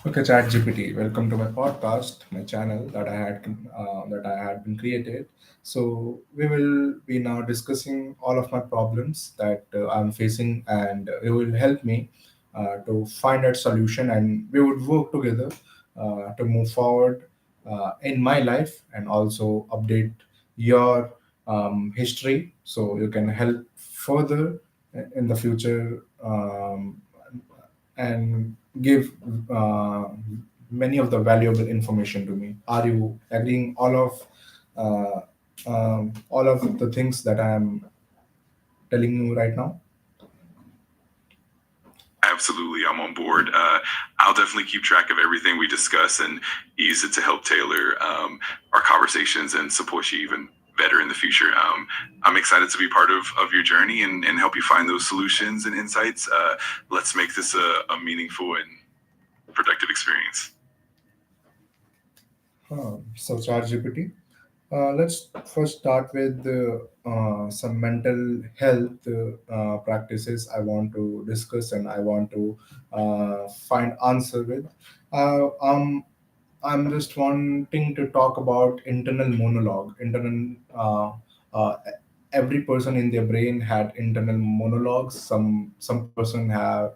Okay, ChatGPT. Welcome to my podcast, my channel that I had been created. So we will be now discussing all of my problems that I'm facing, and it will help me to find a solution, and we would work together to move forward in my life and also update your history, so you can help further in the future. And give uh, many of the valuable information to me. Are you agreeing uh, all of the things that I am telling you right now? Absolutely, I'm on board. I'll definitely keep track of everything we discuss and use it to help tailor our conversations and support you even better in the future. I'm excited to be part of your journey and help you find those solutions and insights. Let's make this a meaningful and productive experience. So, ChatGPT. Let's first start with some mental health practices I want to discuss and I want to find answer with. I'm just wanting to talk about internal monologue. Uh, every person in their brain had internal monologues. Some person have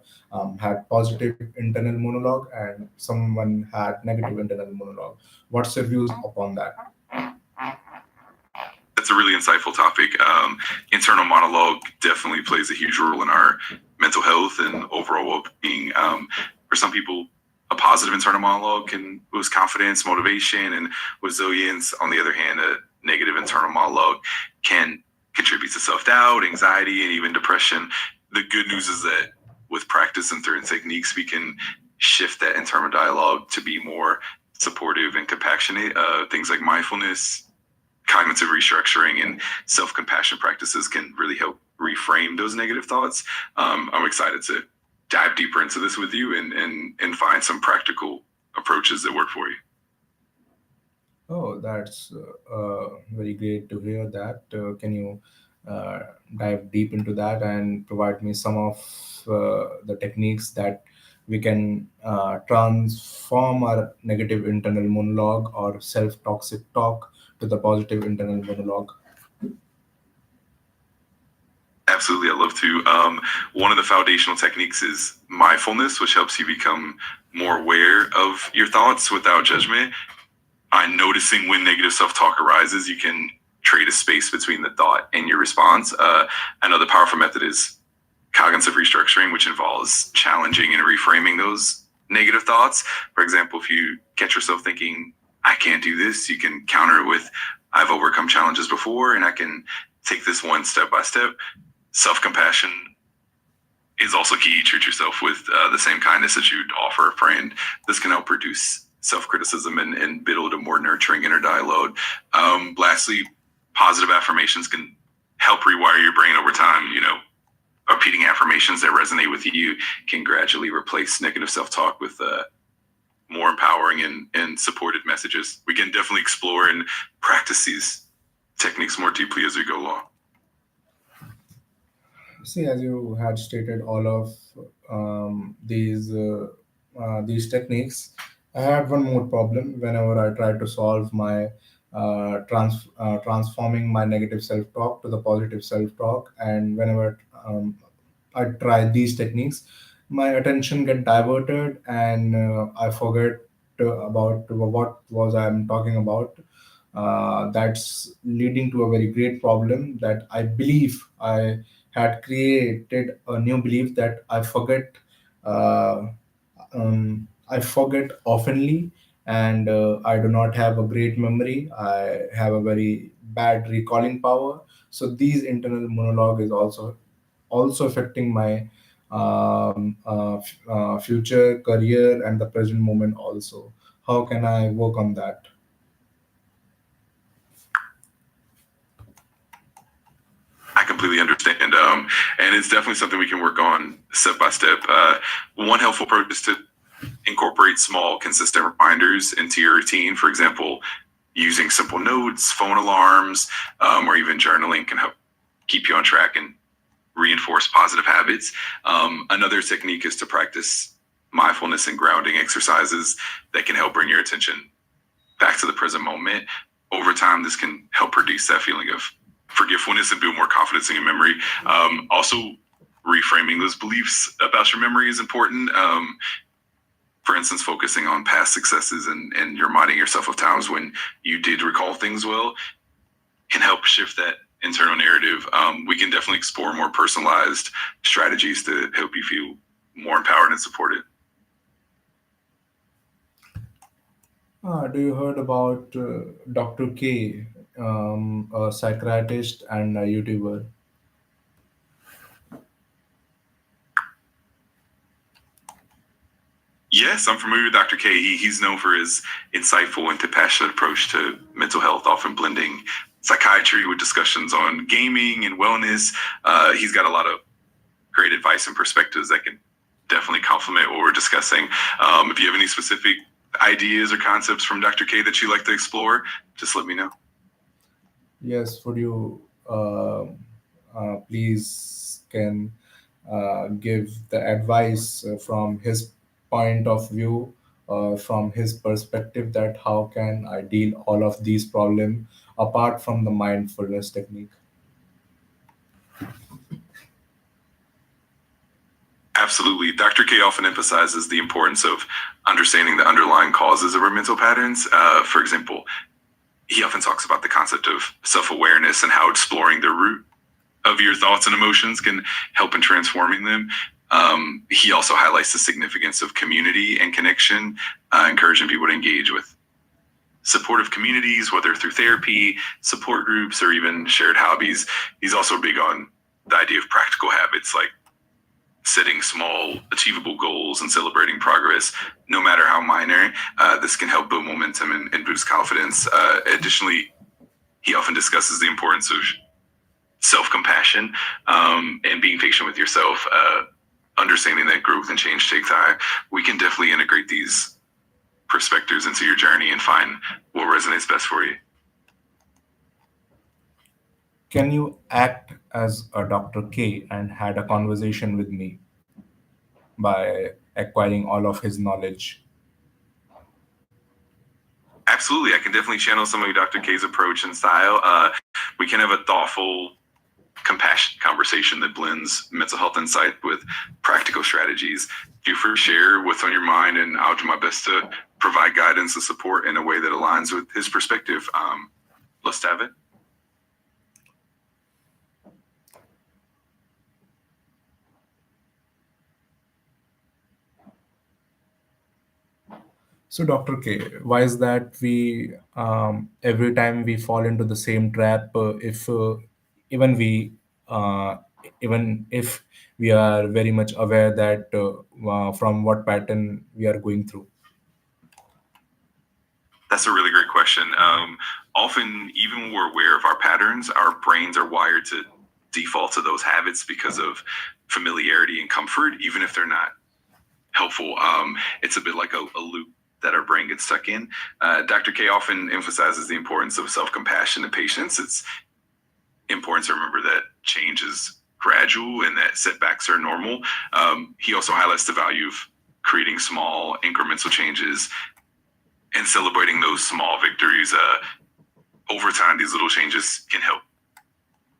had positive internal monologue, and someone had negative internal monologue. What's your views upon that? That's a really insightful topic. Internal monologue definitely plays a huge role in our mental health and overall well-being. For some people, a positive internal monologue can boost confidence, motivation, and resilience. On the other hand, a negative internal monologue can contribute to self-doubt, anxiety, and even depression. The good news is that with practice and certain techniques, we can shift that internal dialogue to be more supportive and compassionate. Things like mindfulness, cognitive restructuring, and self-compassion practices can really help reframe those negative thoughts. I'm excited to dive deeper into this with you and find some practical approaches that work for you. Oh, that's very great to hear that. Can you uh, dive deep into that and provide me some of the techniques that we can transform our negative internal monologue or self toxic talk to the positive internal monologue? Absolutely, I love to. One of the foundational techniques is mindfulness, which helps you become more aware of your thoughts without judgment. By noticing when negative self-talk arises, you can trade a space between the thought and your response. Another powerful method is cognitive restructuring, which involves challenging and reframing those negative thoughts. For example, if you catch yourself thinking, I can't do this, you can counter it with, I've overcome challenges before and I can take this one step by step. Self compassion is also key. Treat yourself with the same kindness that you'd offer a friend. This can help reduce self criticism and build a more nurturing inner dialogue. Lastly, positive affirmations can help rewire your brain over time. You know, repeating affirmations that resonate with you can gradually replace negative self talk with more empowering and supported messages. We can definitely explore and practice these techniques more deeply as we go along. See, as you had stated, all of these techniques, I had one more problem whenever I tried to solve my transforming my negative self-talk to the positive self-talk, and whenever I try these techniques, my attention get diverted, and I forget about what was I'm talking about. That's leading to a very great problem that I believe I had created a new belief that uh, I forget oftenly, and I do not have a great memory. I have a very bad recalling power. So these internal monologue is also affecting my future career and the present moment also. How can I work on that? I completely understand. And it's definitely something we can work on step by step. One helpful approach is to incorporate small, consistent reminders into your routine. For example, using simple notes, phone alarms, or even journaling can help keep you on track and reinforce positive habits. Another technique is to practice mindfulness and grounding exercises that can help bring your attention back to the present moment. Over time, this can help produce that feeling of forgetfulness and build more confidence in your memory. Also, reframing those beliefs about your memory is important. For instance, focusing on past successes and reminding yourself of times when you did recall things well can help shift that internal narrative. We can definitely explore more personalized strategies to help you feel more empowered and supported. Do you heard about Dr. K, a psychiatrist and a YouTuber? Yes, I'm familiar with Dr. K. He's known for his insightful and compassionate approach to mental health, often blending psychiatry with discussions on gaming and wellness. He's got a lot of great advice and perspectives that can definitely complement what we're discussing. If you have any specific ideas or concepts from Dr. K that you'd like to explore, just let me know. Yes, would you please can give the advice from his point of view, from his perspective, that how can I deal all of these problems apart from the mindfulness technique? Absolutely. Dr. K often emphasizes the importance of understanding the underlying causes of our mental patterns. For example, he often talks about the concept of self-awareness and how exploring the root of your thoughts and emotions can help in transforming them. He also highlights the significance of community and connection, encouraging people to engage with supportive communities, whether through therapy, support groups, or even shared hobbies. He's also big on the idea of practical habits, like setting small, achievable goals and celebrating progress, no matter how minor. This can help build momentum and boost confidence. Additionally, he often discusses the importance of self-compassion and being patient with yourself, understanding that growth and change take time. We can definitely integrate these perspectives into your journey and find what resonates best for you. Can you act as a Dr. K and had a conversation with me by acquiring all of his knowledge? Absolutely. I can definitely channel some of Dr. K's approach and style. We can have a thoughtful, compassionate conversation that blends mental health insight with practical strategies. You first share what's on your mind, and I'll do my best to provide guidance and support in a way that aligns with his perspective. Let's dive in. So, Dr. K, why is that we every time we fall into the same trap? If even we uh, even if we are very much aware that from what pattern we are going through. That's a really great question. Often, even when we're aware of our patterns, our brains are wired to default to those habits because of familiarity and comfort, even if they're not helpful. It's a bit like a loop that our brain gets stuck in. Dr. K often emphasizes the importance of self-compassion and patience. It's important to remember that change is gradual and that setbacks are normal. He also highlights the value of creating small incremental changes and celebrating those small victories. Over time, these little changes can help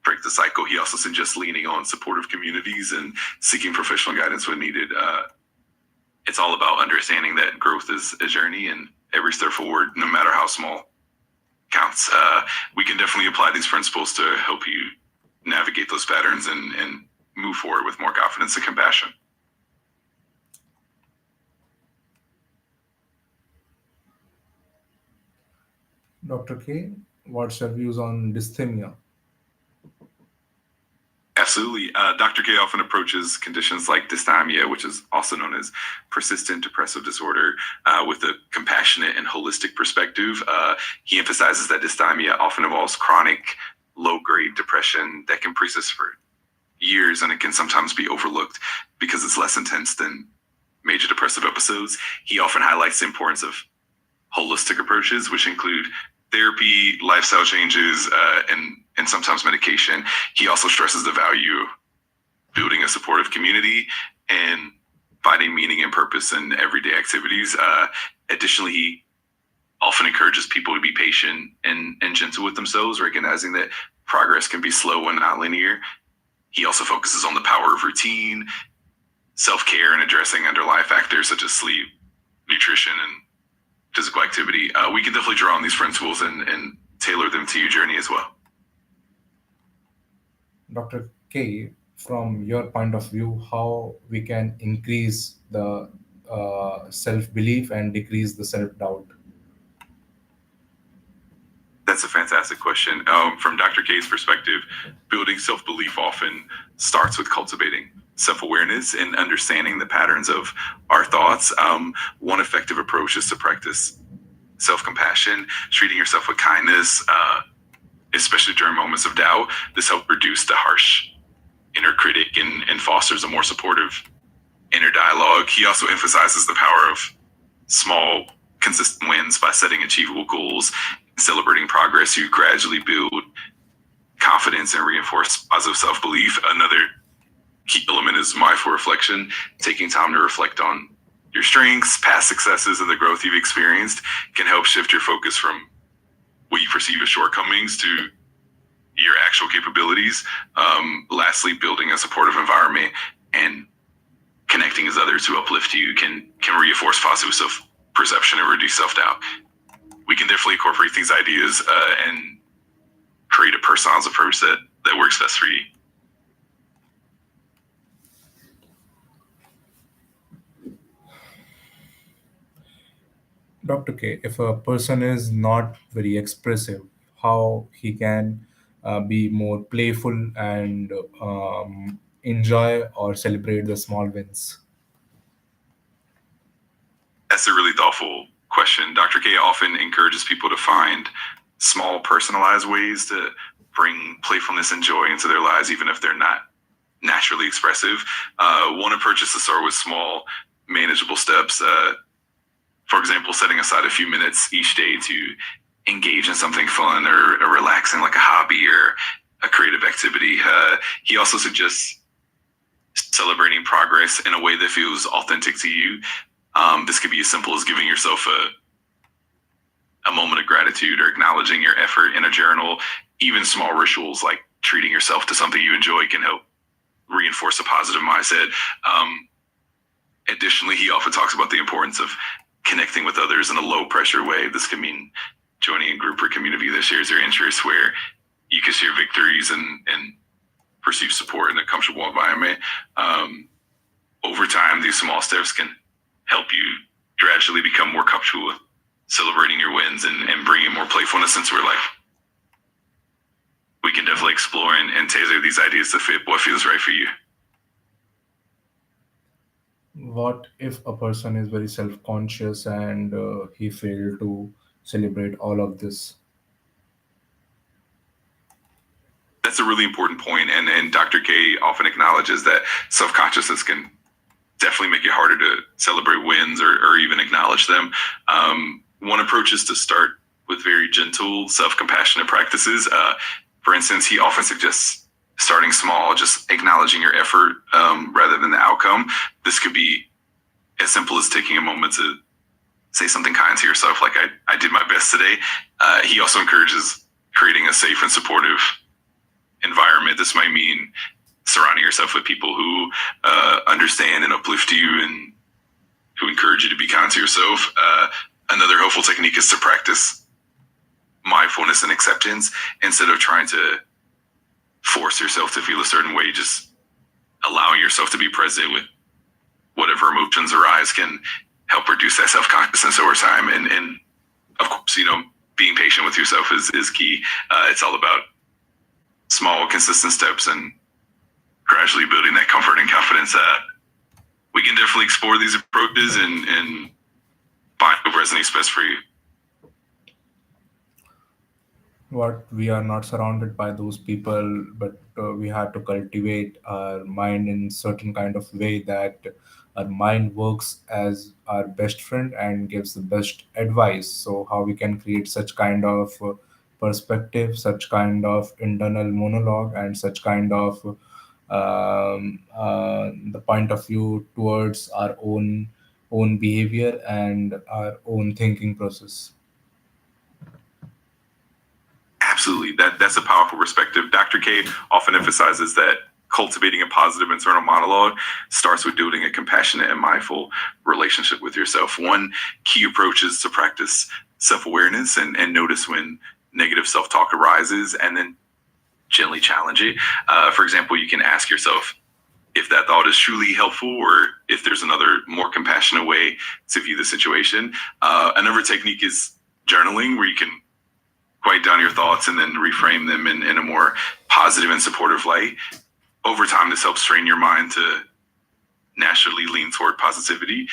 break the cycle. He also suggests leaning on supportive communities and seeking professional guidance when needed. It's all about understanding that growth is a journey, and every step forward, no matter how small, counts. We can definitely apply these principles to help you navigate those patterns and move forward with more confidence and compassion. Dr. K, what's your views on dysthymia? Absolutely. Dr. K often approaches conditions like dysthymia, which is also known as persistent depressive disorder, with a compassionate and holistic perspective. He emphasizes that dysthymia often involves chronic, low-grade depression that can persist for years, and it can sometimes be overlooked because it's less intense than major depressive episodes. He often highlights the importance of holistic approaches, which include therapy, lifestyle changes, and sometimes medication. He also stresses the value of building a supportive community and finding meaning and purpose in everyday activities. Additionally, he often encourages people to be patient and gentle with themselves, recognizing that progress can be slow and not linear. He also focuses on the power of routine, self care, and addressing underlying factors such as sleep, nutrition, and physical activity. We can definitely draw on these principles and tailor them to your journey as well. Dr. K, from your point of view, how we can increase the self belief and decrease the self doubt? That's a fantastic question. From Dr. K's perspective, building self belief often starts with cultivating self awareness and understanding the patterns of our thoughts. One effective approach is to practice self compassion, treating yourself with kindness, especially during moments of doubt. This helps reduce the harsh inner critic and fosters a more supportive inner dialogue. He also emphasizes the power of small, consistent wins by setting achievable goals, celebrating progress. You gradually build confidence and reinforce positive self belief. Another key element is mindful reflection, taking time to reflect on your strengths, past successes, and the growth you've experienced can help shift your focus from what you perceive as shortcomings to your actual capabilities. Lastly, building a supportive environment and connecting with others who uplift you can reinforce positive self perception and reduce self doubt. We can definitely incorporate these ideas and create a personalized approach that works best for you. Dr. K, if a person is not very expressive, how he can be more playful and enjoy or celebrate the small wins? That's a really thoughtful question. Dr. K often encourages people to find small, personalized ways to bring playfulness and joy into their lives, even if they're not naturally expressive. One approach is to start with small, manageable steps. For example, setting aside a few minutes each day to engage in something fun or relaxing, like a hobby or a creative activity. He also suggests celebrating progress in a way that feels authentic to you. This could be as simple as giving yourself a moment of gratitude or acknowledging your effort in a journal. Even small rituals like treating yourself to something you enjoy can help reinforce a positive mindset. Additionally, he often talks about the importance of connecting with others in a low pressure way. This can mean joining a group or community that shares your interests, where you can share victories and perceive support in a comfortable environment. Over time, these small steps can help you gradually become more comfortable with celebrating your wins and bringing more playfulness into your life. We can definitely explore and tailor these ideas to fit what feels right for you. What if a person is very self conscious and he failed to celebrate all of this? That's a really important point, and Dr. K often acknowledges that self consciousness can definitely make it harder to celebrate wins or even acknowledge them. One approach is to start with very gentle, self compassionate practices. For instance, he often suggests starting small, just acknowledging your effort rather than the outcome. This could be as simple as taking a moment to say something kind to yourself, like, I did my best today. He also encourages creating a safe and supportive environment. This might mean surrounding yourself with people who understand and uplift you and who encourage you to be kind to yourself. Another helpful technique is to practice mindfulness and acceptance instead of trying to force yourself to feel a certain way. Just allowing yourself to be present with whatever emotions arise can help reduce that self-consciousness over time. And of course, being patient with yourself is key. It's all about small, consistent steps and gradually building that comfort and confidence. We can definitely explore these approaches and find what resonates best for you. What we are not surrounded by those people, but we have to cultivate our mind in certain kind of way that our mind works as our best friend and gives the best advice. So how we can create such kind of perspective, such kind of internal monologue, and such kind of the point of view towards our own behavior and our own thinking process. Absolutely. That's a powerful perspective. Dr. K often emphasizes that cultivating a positive internal monologue starts with building a compassionate and mindful relationship with yourself. One key approach is to practice self-awareness and notice when negative self-talk arises and then gently challenge it. For example, you can ask yourself if that thought is truly helpful or if there's another more compassionate way to view the situation. Another technique is journaling, where you can write down your thoughts and then reframe them in a more positive and supportive light. Over time, this helps train your mind to naturally lean toward positivity.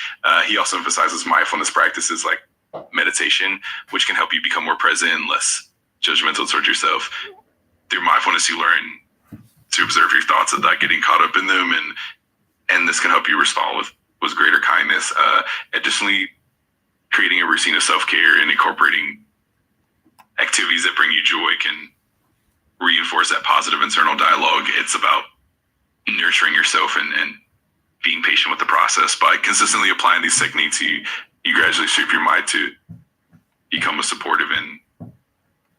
He also emphasizes mindfulness practices like meditation, which can help you become more present and less judgmental towards yourself. Through mindfulness, you learn to observe your thoughts without getting caught up in them, and this can help you respond with greater kindness. Additionally, creating a routine of self-care and incorporating activities that bring you joy can reinforce that positive internal dialogue. It's about nurturing yourself and being patient with the process. By consistently applying these techniques, you gradually shape your mind to become a supportive and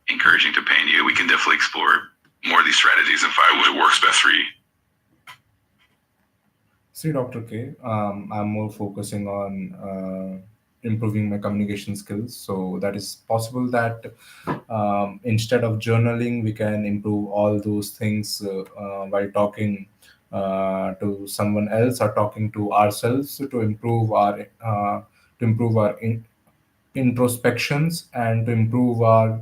encouraging companion. We can definitely explore more of these strategies and find what works best for you. See, Dr. K, I'm more focusing on improving my communication skills. So that is possible that instead of journaling, we can improve all those things by talking to someone else or talking to ourselves to improve our introspections and to improve our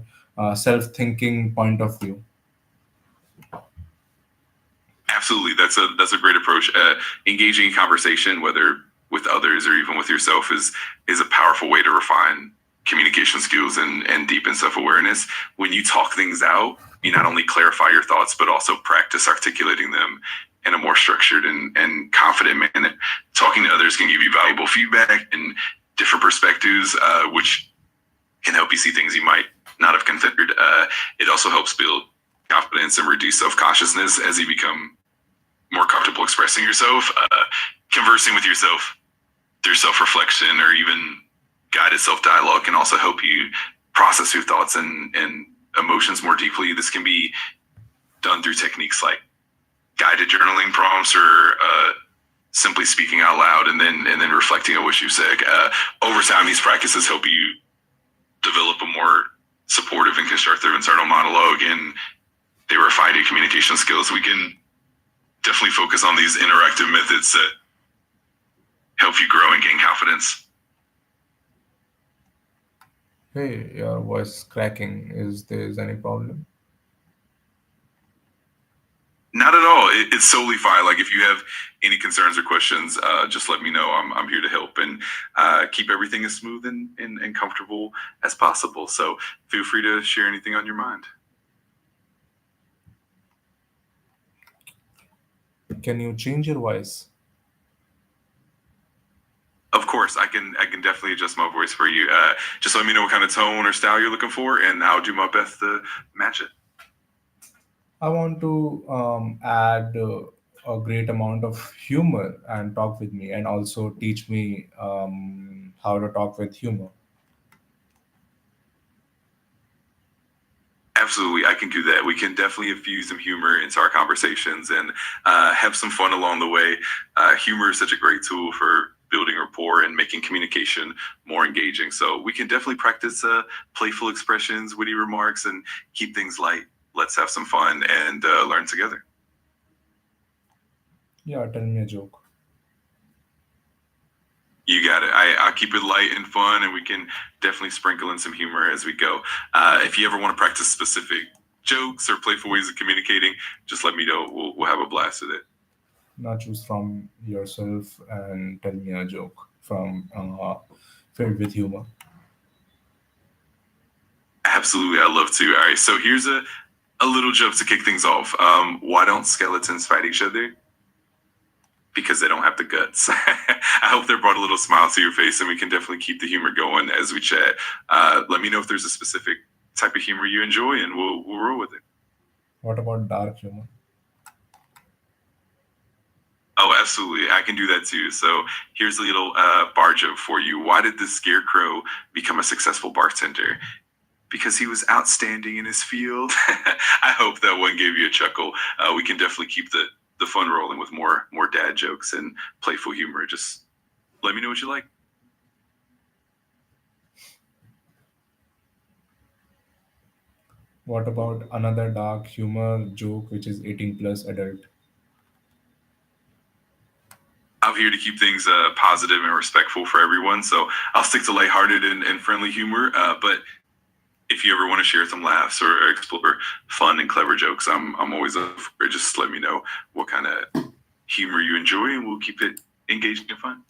self-thinking point of view. Absolutely, that's a great approach. Engaging in conversation, whether with others or even with yourself, is a powerful way to refine communication skills and deepen self-awareness. When you talk things out, you not only clarify your thoughts, but also practice articulating them in a more structured and confident manner. Talking to others can give you valuable feedback and different perspectives, which can help you see things you might not have considered. It also helps build confidence and reduce self-consciousness as you become more comfortable expressing yourself. Conversing with yourself through self-reflection or even guided self-dialogue can also help you process your thoughts and emotions more deeply. This can be done through techniques like guided journaling prompts or simply speaking out loud and then reflecting on what you said. Over time, these practices help you develop a more supportive and constructive internal monologue, and they refine your communication skills. We can definitely focus on these interactive methods that help you grow and gain confidence. Hey, your voice is cracking. Is there any problem? Not at all. It's solely fine. Like if you have any concerns or questions, just let me know. I'm here to help and keep everything as smooth and comfortable as possible. So feel free to share anything on your mind. Can you change your voice? Of course, I can definitely adjust my voice for you. Just let me know what kind of tone or style you're looking for, and I'll do my best to match it. I want to add a great amount of humor and talk with me, and also teach me how to talk with humor. Absolutely, I can do that. We can definitely infuse some humor into our conversations and have some fun along the way. Humor is such a great tool for building rapport and making communication more engaging. So we can definitely practice playful expressions, witty remarks, and keep things light. Let's have some fun and learn together. Yeah, tell me a joke. You got it. I'll keep it light and fun, and we can definitely sprinkle in some humor as we go. If you ever want to practice specific jokes or playful ways of communicating, just let me know. We'll have a blast with it. Now choose from yourself and tell me a joke from filled with humor. Absolutely, I'd love to. All right, so here's a little joke to kick things off. Why don't skeletons fight each other? Because they don't have the guts. I hope that brought a little smile to your face, and we can definitely keep the humor going as we chat. Let me know if there's a specific type of humor you enjoy, and we'll roll with it. What about dark humor? Oh, absolutely. I can do that too. So here's a little bar joke for you. Why did the Scarecrow become a successful bartender? Because he was outstanding in his field. I hope that one gave you a chuckle. We can definitely keep the fun rolling with more dad jokes and playful humor. Just let me know what you like. What about another dark humor joke which is 18 plus adult? I'm here to keep things positive and respectful for everyone. So I'll stick to lighthearted and friendly humor. But if you ever want to share some laughs or explore fun and clever jokes, I'm always up for it. Just let me know what kind of humor you enjoy, and we'll keep it engaging and fun.